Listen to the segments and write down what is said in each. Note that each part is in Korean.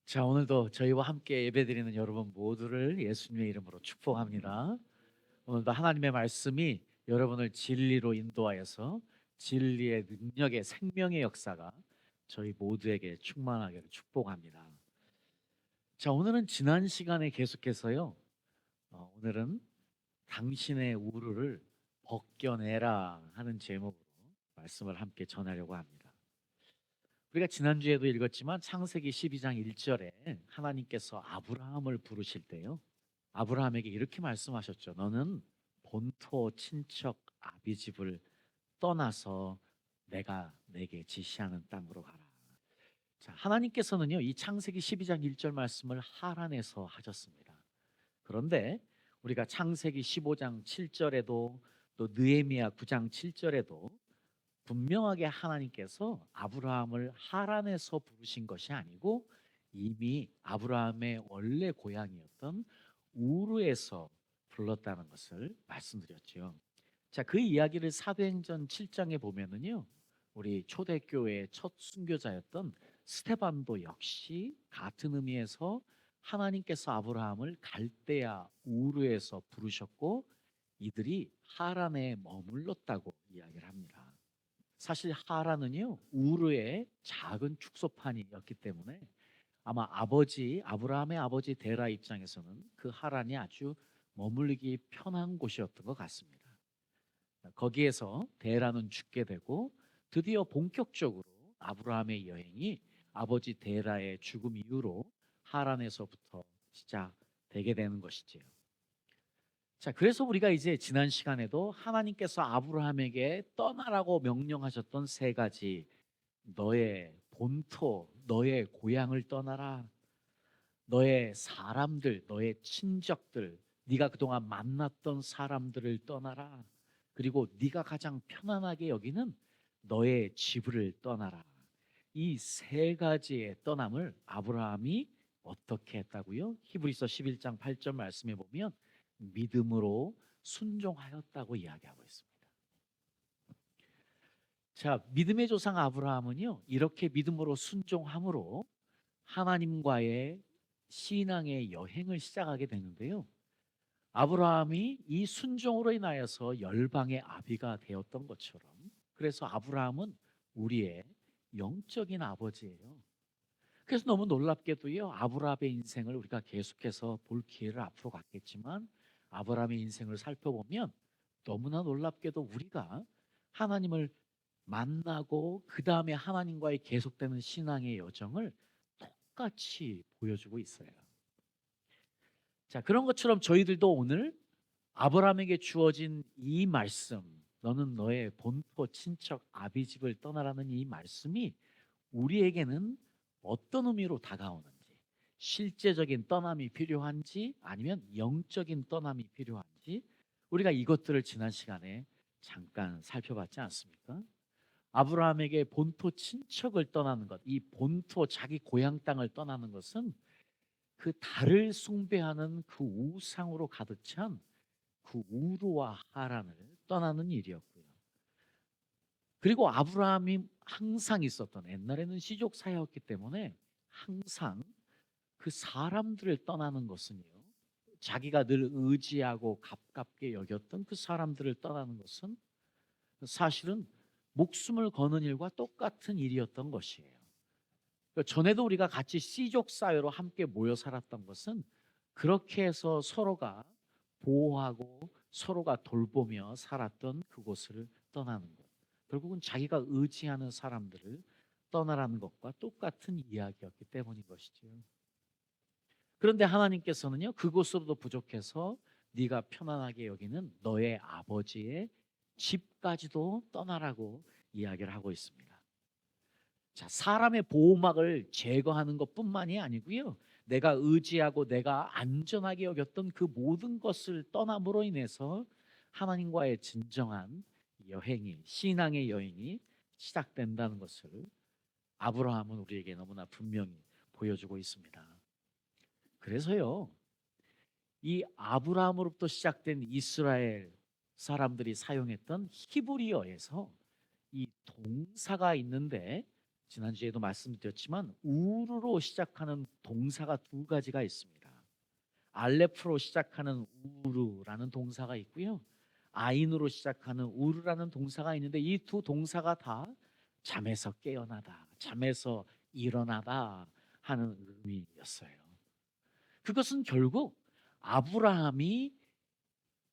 자, 오늘도 저희와 함께 예배드리는 여러분 모두를 예수님의 이름으로 축복합니다. 오늘도 하나님의 말씀이 여러분을 진리로 인도하여서 진리의 능력의 생명의 역사가 저희 모두에게 충만하기를 축복합니다. 자, 오늘은 지난 시간에 계속해서요. 오늘은 당신의 우르를 벗겨내라 하는 제목으로 말씀을 함께 전하려고 합니다. 우리가 지난주에도 읽었지만 창세기 12장 1절에 하나님께서 아브라함을 부르실 때요. 아브라함에게 이렇게 말씀하셨죠. 너는 본토 친척 아비 집을 떠나서 내가 내게 지시하는 땅으로 가라. 자, 하나님께서는요. 이 창세기 12장 1절 말씀을 하란에서 하셨습니다. 그런데 우리가 창세기 15장 7절에도 또 느헤미야 9장 7절에도 분명하게 하나님께서 아브라함을 하란에서 부르신 것이 아니고 이미 아브라함의 원래 고향이었던 우르에서 불렀다는 것을 말씀드렸죠. 자, 그 이야기를 사도행전 7장에 보면은요. 우리 초대교회의 첫 순교자였던 스테반도 역시 같은 의미에서 하나님께서 아브라함을 갈대아 우르에서 부르셨고 이들이 하란에 머물렀다고 이야기를 합니다. 사실 하란은요 우르의 작은 축소판이었기 때문에 아마 아브라함의 아버지 데라 입장에서는 그 하란이 아주 머물기 편한 곳이었던 것 같습니다. 거기에서 데라는 죽게 되고 드디어 본격적으로 아브라함의 여행이 아버지 데라의 죽음 이후로 하란에서부터 시작되게 되는 것이지요. 자, 그래서 우리가 이제 지난 시간에도 하나님께서 아브라함에게 떠나라고 명령하셨던 세 가지, 너의 본토, 너의 고향을 떠나라, 너의 사람들, 너의 친척들, 네가 그동안 만났던 사람들을 떠나라, 그리고 네가 가장 편안하게 여기는 너의 집을 떠나라. 이 세 가지의 떠남을 아브라함이 어떻게 했다고요? 히브리서 11장 8절 말씀에 보면 믿음으로 순종하였다고 이야기하고 있습니다. 자, 믿음의 조상 아브라함은요, 이렇게 믿음으로 순종함으로 하나님과의 신앙의 여행을 시작하게 되는데요. 아브라함이 이 순종으로 인하여서 열방의 아비가 되었던 것처럼, 그래서 아브라함은 우리의 영적인 아버지예요. 그래서 너무 놀랍게도요, 아브라함의 인생을 우리가 계속해서 볼 기회를 앞으로 갖겠지만 아브라함의 인생을 살펴보면 너무나 놀랍게도 우리가 하나님을 만나고 그 다음에 하나님과의 계속되는 신앙의 여정을 똑같이 보여주고 있어요. 자, 그런 것처럼 저희들도 오늘 아브라함에게 주어진 이 말씀, 너는 너의 본토 친척 아비 집을 떠나라는 이 말씀이 우리에게는 어떤 의미로 다가오는지, 실제적인 떠남이 필요한지 아니면 영적인 떠남이 필요한지, 우리가 이것들을 지난 시간에 잠깐 살펴봤지 않습니까? 아브라함에게 본토 친척을 떠나는 것, 이 본토 자기 고향 땅을 떠나는 것은 그 달을 숭배하는 그 우상으로 가득 찬 그 우르와 하란을 떠나는 일이었고요. 그리고 아브라함이 항상 있었던, 옛날에는 시족 사회였기 때문에 항상 그 사람들을 떠나는 것은요, 자기가 늘 의지하고 가깝게 여겼던 그 사람들을 떠나는 것은 사실은 목숨을 거는 일과 똑같은 일이었던 것이에요. 전에도 우리가 같이 씨족 사회로 함께 모여 살았던 것은 그렇게 해서 서로가 보호하고 서로가 돌보며 살았던 그곳을 떠나는 것. 결국은 자기가 의지하는 사람들을 떠나라는 것과 똑같은 이야기였기 때문인 것이죠. 그런데 하나님께서는요, 그곳으로도 부족해서 네가 편안하게 여기는 너의 아버지의 집까지도 떠나라고 이야기를 하고 있습니다. 자, 사람의 보호막을 제거하는 것뿐만이 아니고요. 내가 의지하고 내가 안전하게 여겼던 그 모든 것을 떠남으로 인해서 하나님과의 진정한 여행이, 신앙의 여행이 시작된다는 것을 아브라함은 우리에게 너무나 분명히 보여주고 있습니다. 그래서요, 이 아브라함으로부터 시작된 이스라엘 사람들이 사용했던 히브리어에서 이 동사가 있는데 지난주에도 말씀드렸지만 우르로 시작하는 동사가 두 가지가 있습니다. 알레프로 시작하는 우르라는 동사가 있고요. 아인으로 시작하는 우르라는 동사가 있는데 이 두 동사가 다 잠에서 깨어나다, 잠에서 일어나다 하는 의미였어요. 그것은 결국 아브라함이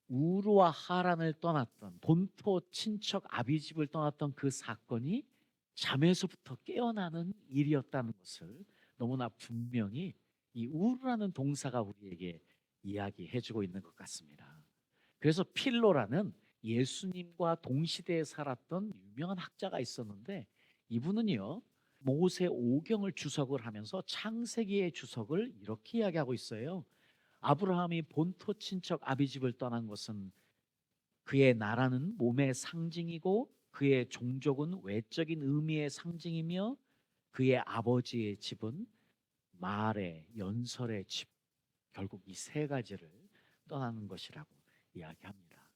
우르와 하란을 떠났던 본토 친척 아비집을 떠났던 그 사건이 잠에서부터 깨어나는 일이었다는 것을 너무나 분명히 이 우르라는 동사가 우리에게 이야기해주고 있는 것 같습니다. 그래서 필로라는 예수님과 동시대에 살았던 유명한 학자가 있었는데 이분은요 모세 오경을 주석을 하면서 창세기의 주석을 이렇게 이야기하고 있어요. 아브라함이 본토 친척 아비집을 떠난 것은 그의 나라는 몸의 상징이고 그의 종족은 외적인 의미의 상징이며 그의 아버지의 집은 말의 연설의 집, 결국 이 세 가지를 떠나는 것이라고 이야기합니다.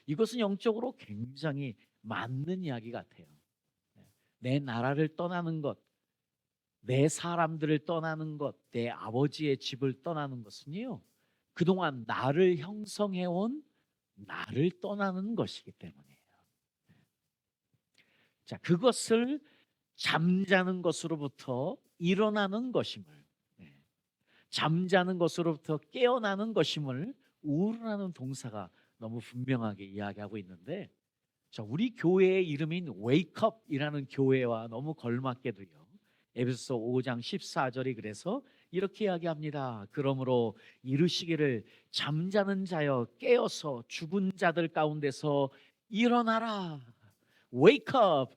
이것은 영적으로 굉장히 맞는 이야기 같아요. 내 나라를 떠나는 것, 내 사람들을 떠나는 것, 내 아버지의 집을 떠나는 것은요 그동안 나를 형성해온 나를 떠나는 것이기 때문이에요. 자, 그것을 잠자는 것으로부터 일어나는 것임을, 잠자는 것으로부터 깨어나는 것임을 우르라는 동사가 너무 분명하게 이야기하고 있는데, 자, 우리 교회의 이름인 웨이크업이라는 교회와 너무 걸맞게도요. 에베소서 5장 14절이 그래서 이렇게 이야기합니다. 그러므로 이르시기를 잠자는 자여 깨어서 죽은 자들 가운데서 일어나라. Wake up,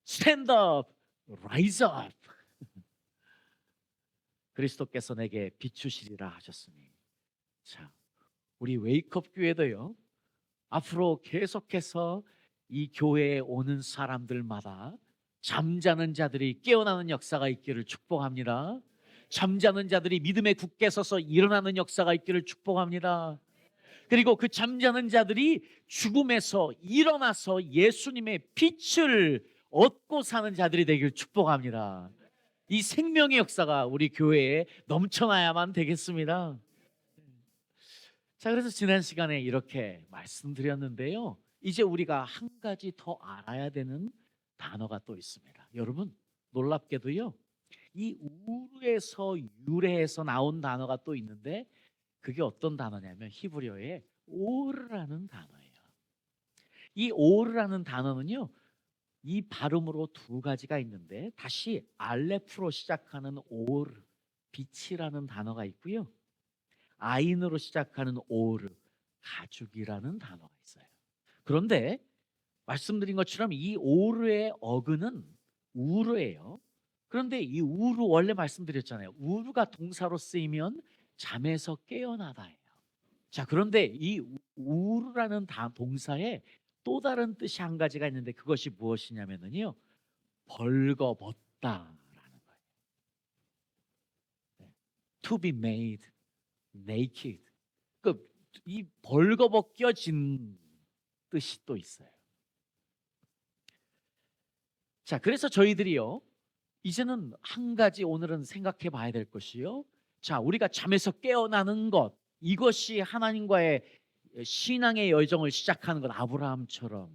stand up, rise up. 그리스도께서 내게 비추시리라 하셨으니. 자, 우리 웨이크업 교회도요. 앞으로 계속해서 이 교회에 오는 사람들마다 잠자는 자들이 깨어나는 역사가 있기를 축복합니다. 잠자는 자들이 믿음에 굳게 서서 일어나는 역사가 있기를 축복합니다. 그리고 그 잠자는 자들이 죽음에서 일어나서 예수님의 빛을 얻고 사는 자들이 되기를 축복합니다. 이 생명의 역사가 우리 교회에 넘쳐나야만 되겠습니다. 자, 그래서 지난 시간에 이렇게 말씀드렸는데요. 이제 우리가 한 가지 더 알아야 되는 단어가 또 있습니다. 여러분, 놀랍게도요. 이 우르에서 유래해서 나온 단어가 또 있는데 그게 어떤 단어냐면 히브리어의 오르라는 단어예요. 이 오르라는 단어는요. 이 발음으로 두 가지가 있는데 다시 알레프로 시작하는 오르, 빛이라는 단어가 있고요. 아인으로 시작하는 오르, 가죽이라는 단어가 있어요. 그런데 말씀드린 것처럼 이 오르의 어근은 우르예요. 그런데 이 우르 원래 말씀드렸잖아요. 우르가 동사로 쓰이면 잠에서 깨어나다예요. 자, 그런데 이 우르라는 동사에 또 다른 뜻이 한 가지가 있는데 그것이 무엇이냐면요. 벌거벗다라는 거예요. To be made naked. 이 벌거벗겨진 뜻이 또 있어요. 자, 그래서 저희들이요. 이제는 한 가지 오늘은 생각해 봐야 될 것이요. 자, 우리가 잠에서 깨어나는 것, 이것이 하나님과의 신앙의 여정을 시작하는 것, 아브라함처럼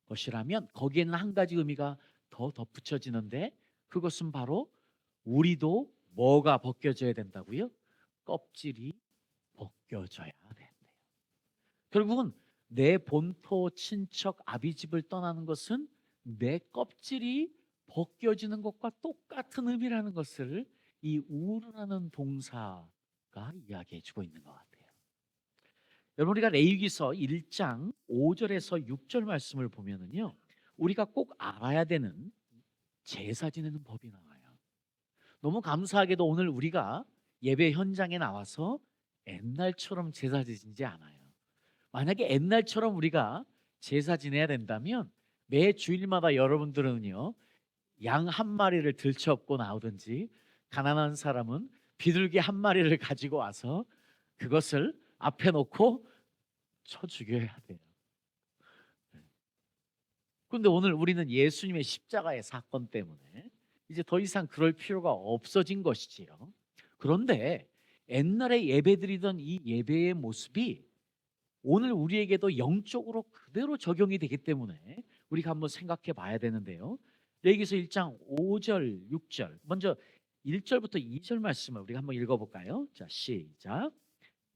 것이라면 거기에는 한 가지 의미가 더 덧붙여지는데 그것은 바로 우리도 뭐가 벗겨져야 된다고요? 껍질이 벗겨져야 된대요. 결국은 내 본토 친척 아비집을 떠나는 것은 내 껍질이 벗겨지는 것과 똑같은 의미라는 것을 이 우르라는 동사가 이야기해 주고 있는 것 같아요. 여러분, 우리가 레위기서 1장 5절에서 6절 말씀을 보면은요, 우리가 꼭 알아야 되는 제사 지내는 법이 나와요. 너무 감사하게도 오늘 우리가 예배 현장에 나와서 옛날처럼 제사 지내지 않아요. 만약에 옛날처럼 우리가 제사 지내야 된다면 매 주일마다 여러분들은요 양 한 마리를 들쳐업고 나오든지 가난한 사람은 비둘기 한 마리를 가지고 와서 그것을 앞에 놓고 쳐 죽여야 돼요. 그런데 오늘 우리는 예수님의 십자가의 사건 때문에 이제 더 이상 그럴 필요가 없어진 것이지요. 그런데 옛날에 예배드리던 이 예배의 모습이 오늘 우리에게도 영적으로 그대로 적용이 되기 때문에 우리가 한번 생각해 봐야 되는데요. 레위기서 1장 5절, 6절. 먼저 1절부터 2절 말씀을 우리가 한번 읽어볼까요? 자, 시작.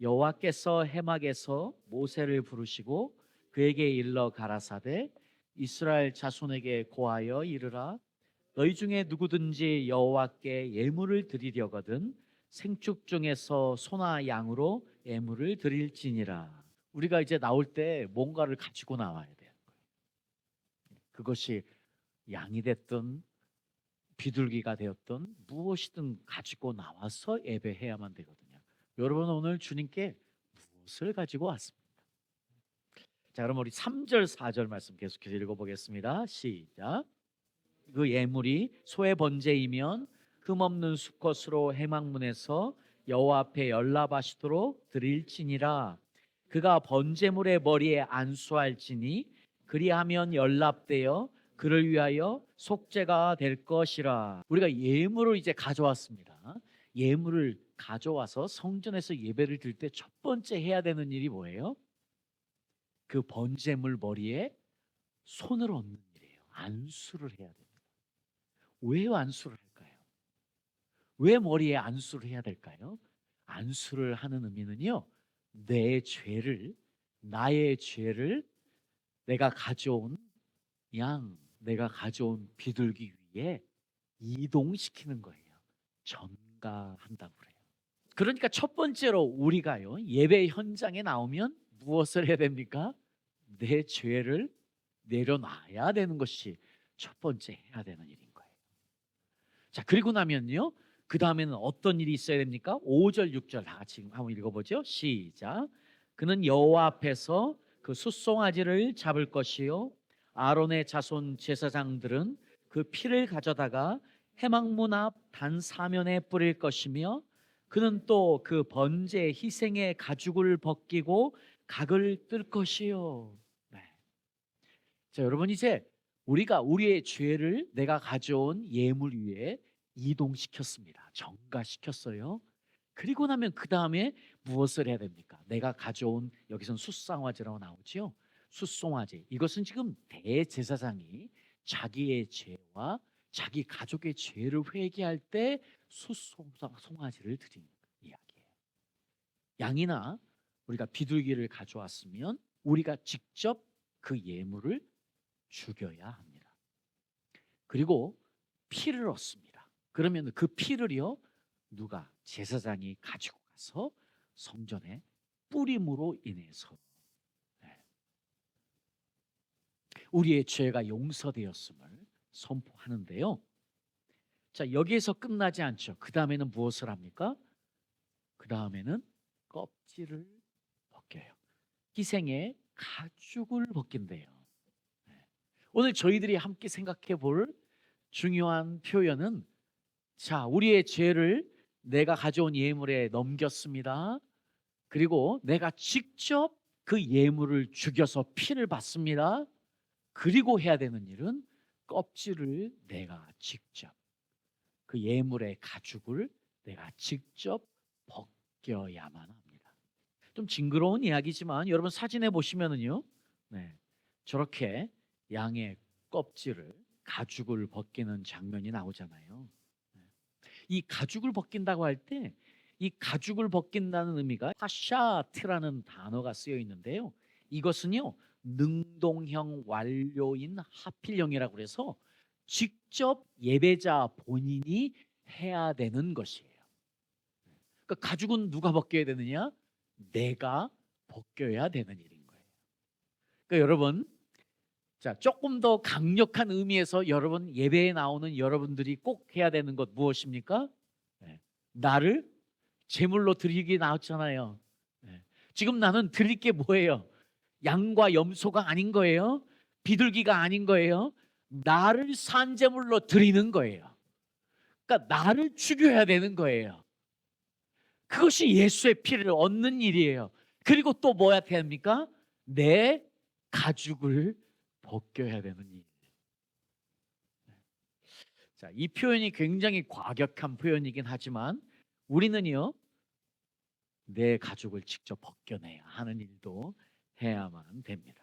여호와께서 해막에서 모세를 부르시고 그에게 일러 가라사대 이스라엘 자손에게 고하여 이르라 너희 중에 누구든지 여호와께 예물을 드리려거든 생축 중에서 소나 양으로 예물을 드릴지니라. 우리가 이제 나올 때 뭔가를 가지고 나와야 돼요. 그것이 양이 됐든 비둘기가 되었든 무엇이든 가지고 나와서 예배해야만 되거든요. 여러분 오늘 주님께 무엇을 가지고 왔습니까? 자, 그럼 우리 3절 4절 말씀 계속해서 읽어보겠습니다. 시작. 그 예물이 소의 번제이면 흠없는 수컷으로 회막문에서 여호와 앞에 연락하시도록 드릴지니라. 그가 번제물의 머리에 안수할지니 그리하면 연락되어 그를 위하여 속죄가 될 것이라. 우리가 예물을 이제 가져왔습니다. 예물을 가져와서 성전에서 예배를 드릴 때 첫 번째 해야 되는 일이 뭐예요? 그 번제물 머리에 손을 얹는 일이에요. 안수를 해야 됩니다. 왜 안수를 할까요? 왜 머리에 안수를 해야 될까요? 안수를 하는 의미는요, 내 죄를, 나의 죄를 내가 가져온 양, 내가 가져온 비둘기 위에 이동시키는 거예요. 전가한다고 그래요. 그러니까 첫 번째로 우리가요, 예배 현장에 나오면 무엇을 해야 됩니까? 내 죄를 내려놔야 되는 것이 첫 번째 해야 되는 일인 거예요. 자, 그리고 나면요, 그 다음에는 어떤 일이 있어야 됩니까? 5절 6절 다 같이 한번 읽어보죠. 시작. 그는 여호와 앞에서 그 숫송아지를 잡을 것이요 아론의 자손 제사장들은 그 피를 가져다가 회막문 앞 단 사면에 뿌릴 것이며 그는 또 그 번제 희생의 가죽을 벗기고 각을 뜰 것이요. 네. 자, 여러분 이제 우리가 우리의 죄를 내가 가져온 예물 위에 이동시켰습니다. 정가시켰어요. 그리고 나면 그 다음에 무엇을 해야 됩니까? 내가 가져온 여기선 숫송아지라고 나오지요. 숫송아지. 이것은 지금 대제사장이 자기의 죄와 자기 가족의 죄를 회개할 때 숫송아지를 드리는 이야기예요. 양이나 우리가 비둘기를 가져왔으면 우리가 직접 그 예물을 죽여야 합니다. 그리고 피를 얻습니다. 그러면 그 피를요 누가 제사장이 가지고 가서 성전에 뿌림으로 인해서 우리의 죄가 용서되었음을 선포하는데요. 자, 여기에서 끝나지 않죠. 그 다음에는 무엇을 합니까? 그 다음에는 껍질을 벗겨요. 희생의 가죽을 벗긴대요. 오늘 저희들이 함께 생각해 볼 중요한 표현은, 자, 우리의 죄를 내가 가져온 예물에 넘겼습니다. 그리고 내가 직접 그 예물을 죽여서 피를 받습니다. 그리고 해야 되는 일은 껍질을 내가 직접, 그 예물의 가죽을 내가 직접 벗겨야만 합니다. 좀 징그러운 이야기지만 여러분 사진에 보시면은요, 네, 저렇게 양의 껍질을, 가죽을 벗기는 장면이 나오잖아요. 이 가죽을 벗긴다고 할 때 이 가죽을 벗긴다는 의미가 파샤트라는 단어가 쓰여 있는데요. 이것은요 능동형 완료인 하필형이라고 해서 직접 예배자 본인이 해야 되는 것이에요. 그러니까 가죽은 누가 벗겨야 되느냐? 내가 벗겨야 되는 일인 거예요. 그러니까 여러분, 자, 조금 더 강력한 의미에서 여러분 예배에 나오는 여러분들이 꼭 해야 되는 것 무엇입니까? 네. 나를 제물로 드리기 나왔잖아요. 네. 지금 나는 드릴 게 뭐예요? 양과 염소가 아닌 거예요. 비둘기가 아닌 거예요. 나를 산제물로 드리는 거예요. 그러니까 나를 죽여야 되는 거예요. 그것이 예수의 피를 얻는 일이에요. 그리고 또 뭐야 됩니까? 내 가죽을 벗겨야 되는 일. 자, 이 표현이 굉장히 과격한 표현이긴 하지만 우리는요, 내 가죽을 직접 벗겨내야 하는 일도 해야만 됩니다.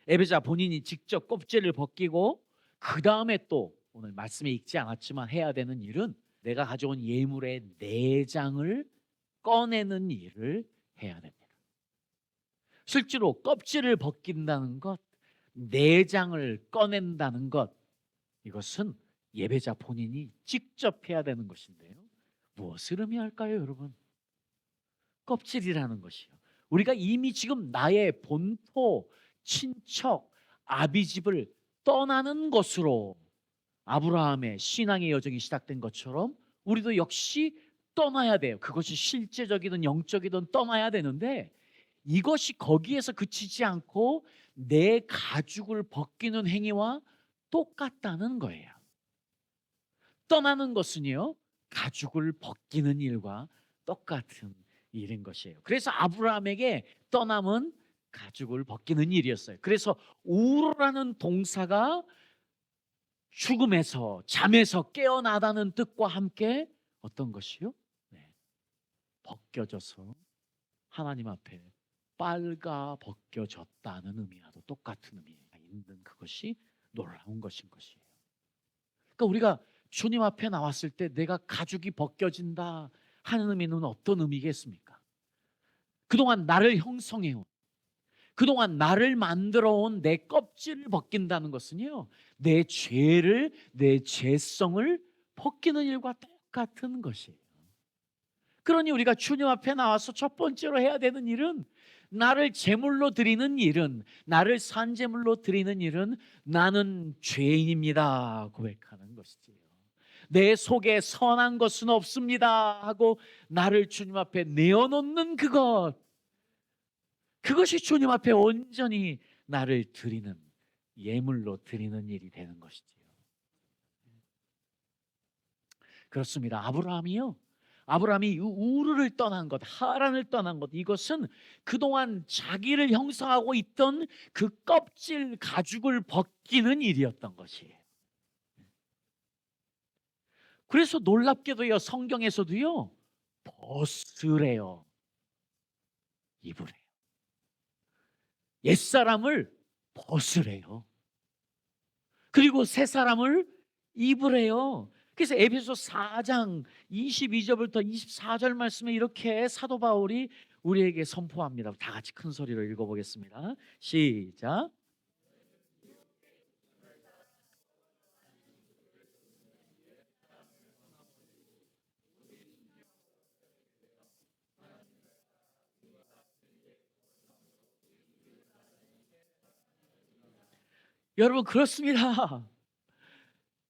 에베자 본인이 직접 껍질을 벗기고 그 다음에 또 오늘 말씀에 읽지 않았지만 해야 되는 일은 내가 가져온 예물의 내장을 꺼내는 일을 해야 됩니다. 실제로 껍질을 벗긴다는 것, 내장을 꺼낸다는 것, 이것은 예배자 본인이 직접 해야 되는 것인데요. 무엇을 의미할까요, 여러분? 껍질이라는 것이요. 우리가 이미 지금 나의 본토, 친척, 아비집을 떠나는 것으로 아브라함의 신앙의 여정이 시작된 것처럼 우리도 역시 떠나야 돼요. 그것이 실제적이든 영적이든 떠나야 되는데 이것이 거기에서 그치지 않고 내 가죽을 벗기는 행위와 똑같다는 거예요. 떠나는 것은요, 가죽을 벗기는 일과 똑같은 일인 것이에요. 그래서 아브라함에게 떠남은 가죽을 벗기는 일이었어요. 그래서 우르라는 동사가 죽음에서 잠에서 깨어나다는 뜻과 함께 어떤 것이요? 네, 벗겨져서 하나님 앞에 빨가 벗겨졌다는 의미와도 똑같은 의미가 있는 그것이 놀라운 것인 것이에요. 그러니까 우리가 주님 앞에 나왔을 때 내가 가죽이 벗겨진다 하는 의미는 어떤 의미겠습니까? 그동안 나를 형성해온, 그동안 나를 만들어온 내 껍질을 벗긴다는 것은요, 내 죄를, 내 죄성을 벗기는 일과 똑같은 것이에요. 그러니 우리가 주님 앞에 나와서 첫 번째로 해야 되는 일은, 나를 제물로 드리는 일은, 나를 산제물로 드리는 일은 나는 죄인입니다 고백하는 것이지요. 내 속에 선한 것은 없습니다 하고 나를 주님 앞에 내어놓는 그것이 주님 앞에 온전히 나를 드리는, 예물로 드리는 일이 되는 것이지요. 그렇습니다. 아브라함이 우르를 떠난 것, 하란을 떠난 것, 이것은 그동안 자기를 형성하고 있던 그 껍질 가죽을 벗기는 일이었던 것이에요. 그래서 놀랍게도요, 성경에서도요, 벗으래요, 입으래요. 옛사람을 벗으래요. 그리고 새 사람을 입으래요. 그래서 에베소 4장 22절부터 24절 말씀에 이렇게 사도 바울이 우리에게 선포합니다. 다 같이 큰 소리로 읽어보겠습니다. 시작. 여러분, 그렇습니다.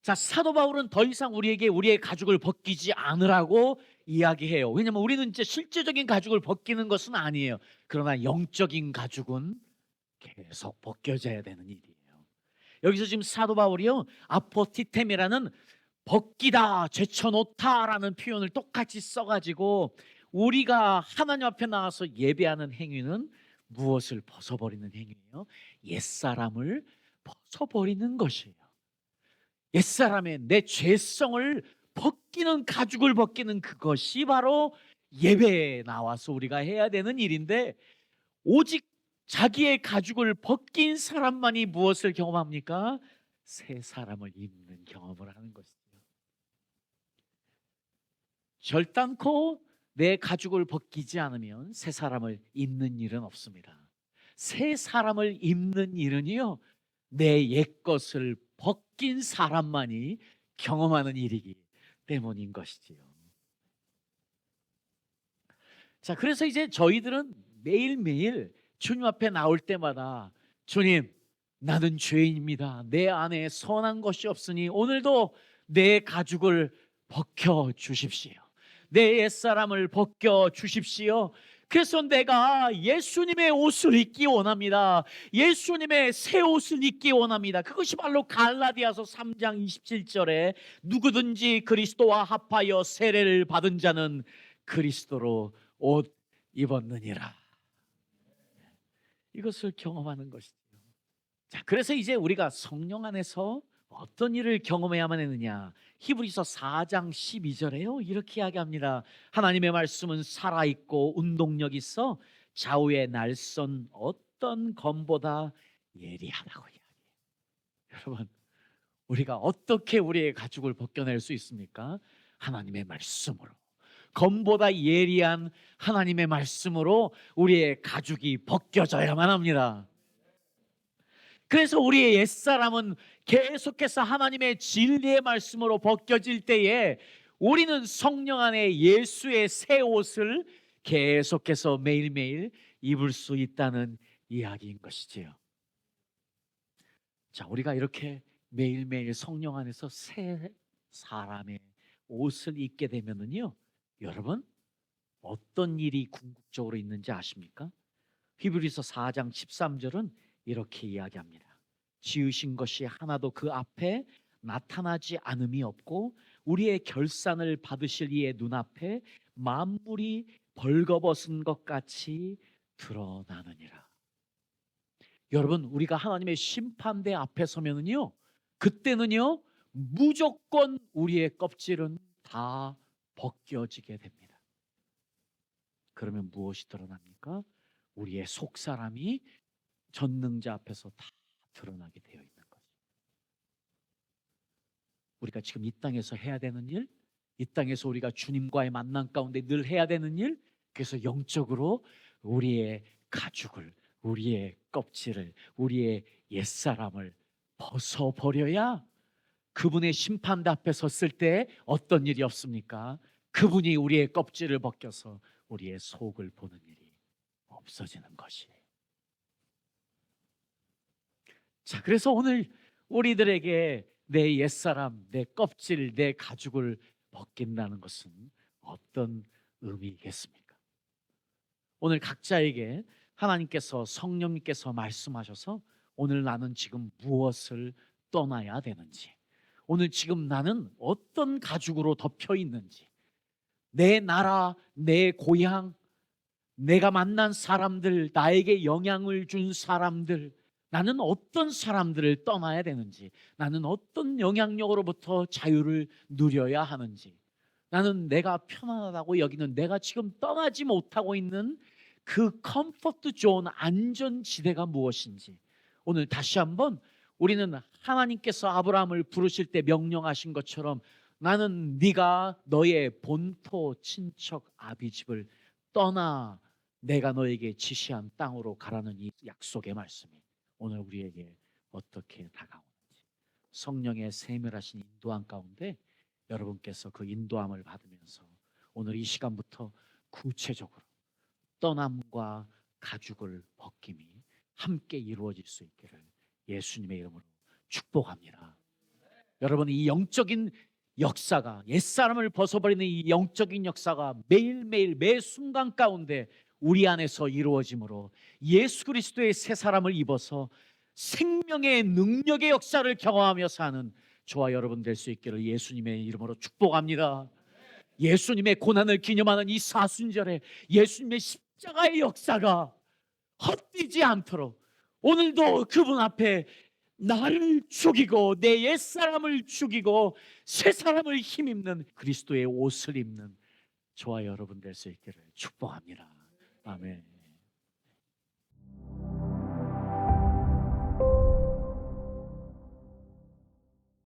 자, 사도 바울은 더 이상 우리에게 우리의 가죽을 벗기지 않으라고 이야기해요. 왜냐하면 우리는 이제 실제적인 가죽을 벗기는 것은 아니에요. 그러나 영적인 가죽은 계속 벗겨져야 되는 일이에요. 여기서 지금 사도 바울이요, 아포티템이라는 벗기다, 제쳐놓다라는 표현을 똑같이 써가지고 우리가 하나님 앞에 나와서 예배하는 행위는 무엇을 벗어버리는 행위예요? 옛사람을 벗어버리는 것이에요. 옛사람의 내 죄성을 벗기는, 가죽을 벗기는 그것이 바로 예배에 나와서 우리가 해야 되는 일인데, 오직 자기의 가죽을 벗긴 사람만이 무엇을 경험합니까? 새 사람을 입는 경험을 하는 것이죠. 결단코 내 가죽을 벗기지 않으면 새 사람을 입는 일은 없습니다. 새 사람을 입는 일은요, 내 옛것을 벗긴 사람만이 경험하는 일이기 때문인 것이지요. 자, 그래서 이제 저희들은 매일매일 주님 앞에 나올 때마다, 주님, 나는 죄인입니다. 내 안에 선한 것이 없으니 오늘도 내 가죽을 벗겨 주십시오. 내 옛사람을 벗겨 주십시오. 그래서 내가 예수님의 옷을 입기 원합니다. 예수님의 새 옷을 입기 원합니다. 그것이 바로 갈라디아서 3장 27절에 누구든지 그리스도와 합하여 세례를 받은 자는 그리스도로 옷 입었느니라. 이것을 경험하는 것이죠. 자, 그래서 이제 우리가 성령 안에서 어떤 일을 경험해야만 했느냐? 히브리서 4장 12절에요. 이렇게 이야기합니다. 하나님의 말씀은 살아있고 운동력 있어 좌우의 날선 어떤 검보다 예리하다고 이야기해요. 여러분, 우리가 어떻게 우리의 가죽을 벗겨낼 수 있습니까? 하나님의 말씀으로. 검보다 예리한 하나님의 말씀으로 우리의 가죽이 벗겨져야만 합니다. 그래서 우리의 옛사람은 계속해서 하나님의 진리의 말씀으로 벗겨질 때에 우리는 성령 안에 예수의 새 옷을 계속해서 매일매일 입을 수 있다는 이야기인 것이지요. 자, 우리가 이렇게 매일매일 성령 안에서 새 사람의 옷을 입게 되면은요, 여러분, 어떤 일이 궁극적으로 있는지 아십니까? 히브리서 4장 13절은 이렇게 이야기합니다. 지으신 것이 하나도 그 앞에 나타나지 않음이 없고 우리의 결산을 받으실 이의 눈앞에 만물이 벌거벗은 것 같이 드러나느니라. 여러분, 우리가 하나님의 심판대 앞에 서면은요, 그때는요, 무조건 우리의 껍질은 다 벗겨지게 됩니다. 그러면 무엇이 드러납니까? 우리의 속사람이 전능자 앞에서 다 드러나게 되어 있는 거죠. 우리가 지금 이 땅에서 해야 되는 일, 이 땅에서 우리가 주님과의 만남 가운데 늘 해야 되는 일, 그래서 영적으로 우리의 가죽을, 우리의 껍질을, 우리의 옛사람을 벗어버려야 그분의 심판대 앞에 섰을 때 어떤 일이 없습니까? 그분이 우리의 껍질을 벗겨서 우리의 속을 보는 일이 없어지는 것이에요. 자, 그래서 오늘 우리들에게 내 옛사람, 내 껍질, 내 가죽을 벗긴다는 것은 어떤 의미겠습니까? 오늘 각자에게 하나님께서, 성령님께서 말씀하셔서 오늘 나는 지금 무엇을 떠나야 되는지, 오늘 지금 나는 어떤 가죽으로 덮여 있는지, 내 나라, 내 고향, 내가 만난 사람들, 나에게 영향을 준 사람들, 나는 어떤 사람들을 떠나야 되는지, 나는 어떤 영향력으로부터 자유를 누려야 하는지, 나는 내가 편안하다고 여기는 내가 지금 떠나지 못하고 있는 그 컴포트 존, 안전지대가 무엇인지, 오늘 다시 한번 우리는 하나님께서 아브라함을 부르실 때 명령하신 것처럼 나는 네가 너의 본토 친척 아비집을 떠나 내가 너에게 지시한 땅으로 가라는 이 약속의 말씀이 오늘 우리에게 어떻게 다가오는지, 성령의 세밀하신 인도함 가운데 여러분께서 그 인도함을 받으면서 오늘 이 시간부터 구체적으로 떠남과 가죽을 벗김이 함께 이루어질 수 있기를 예수님의 이름으로 축복합니다. 여러분, 이 영적인 역사가, 옛사람을 벗어버리는 이 영적인 역사가 매일매일 매 순간 가운데 우리 안에서 이루어지므로 예수 그리스도의 새 사람을 입어서 생명의 능력의 역사를 경험하며 사는 저와 여러분 될 수 있기를 예수님의 이름으로 축복합니다. 예수님의 고난을 기념하는 이 사순절에 예수님의 십자가의 역사가 헛되지 않도록 오늘도 그분 앞에 나를 죽이고 내 옛사람을 죽이고 새 사람을 힘입는 그리스도의 옷을 입는 저와 여러분 될 수 있기를 축복합니다. 아멘.